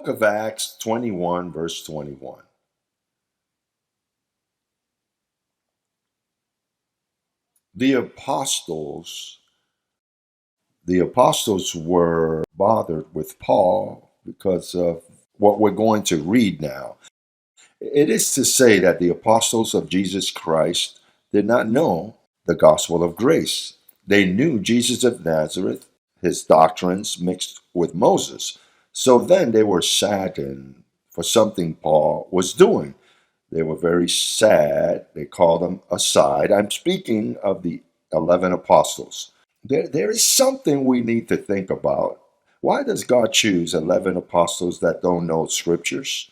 book of Acts 21, verse 21. The apostles were bothered with Paul because of what we're going to read now. It is to say that the apostles of Jesus Christ did not know the gospel of grace. They knew Jesus of Nazareth, his doctrines mixed with Moses. So then they were saddened for something Paul was doing. They were very sad. They called him aside. I'm speaking of the 11 apostles. There is something we need to think about. Why does God choose 11 apostles that don't know scriptures?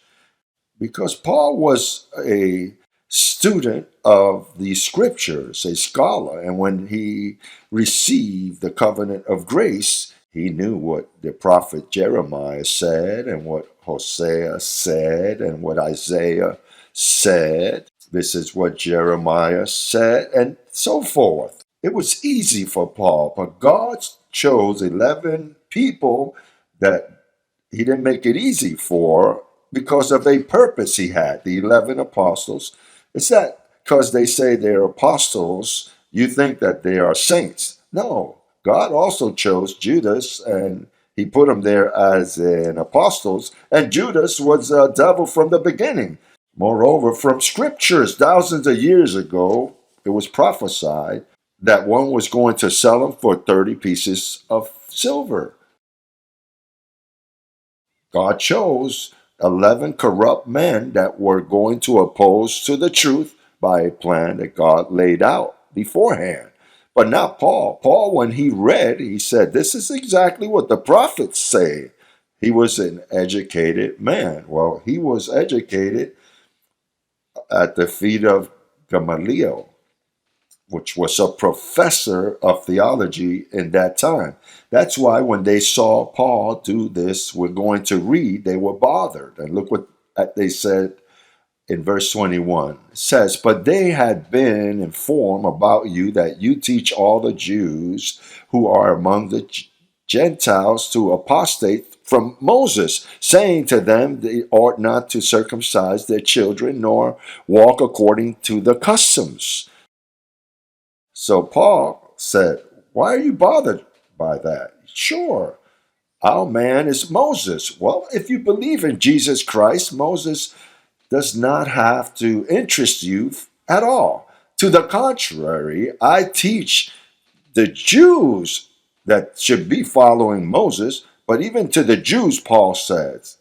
Because Paul was a student of the scriptures, a scholar, and when he received the covenant of grace, he knew what the prophet Jeremiah said and what Hosea said and what Isaiah said. This is what Jeremiah said, and so forth. It was easy for Paul, but God chose 11 people that he didn't make it easy for because of a purpose he had. The 11 apostles. It's that because they say they're apostles, you think that they are saints. No, God also chose Judas and he put him there as an apostles. And Judas was a devil from the beginning. Moreover, from scriptures, thousands of years ago, it was prophesied that one was going to sell him for 30 pieces of silver. God chose 11 corrupt men that were going to oppose to the truth by a plan that God laid out beforehand. But not Paul. Paul, when he read, he said, this is exactly what the prophets say. He was an educated man. Well, he was educated at the feet of Gamaliel, which was a professor of theology in that time. That's why when they saw Paul do this, we're going to read, they were bothered. And look what they said in verse 21. It says, but they had been informed about you that you teach all the Jews who are among the Gentiles to apostate from Moses, saying to them they ought not to circumcise their children nor walk according to the customs. So Paul said, why are you bothered by that? Sure, our man is Moses. Well, if you believe in Jesus Christ, Moses does not have to interest you at all. To the contrary, I teach the Jews that should be following Moses, but even to the Jews, Paul says,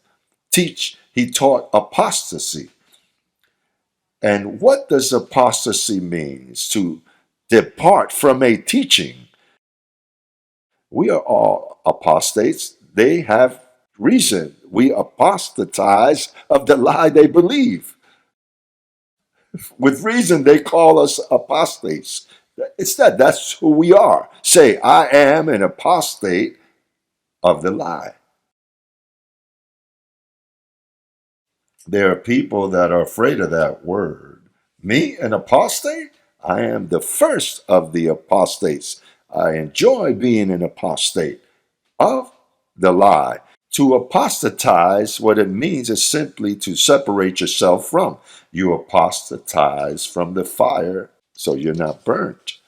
he taught apostasy. And what does apostasy mean? It's to depart from a teaching. We are all apostates. They have reason. We apostatize of the lie they believe. With reason, they call us apostates. It's that's who we are. Say, I am an apostate of the lie. There are people that are afraid of that word. Me, an apostate? I am the first of the apostates. I enjoy being an apostate of the lie. To apostatize, what it means is simply to separate yourself from. You apostatize from the fire, so you're not burnt.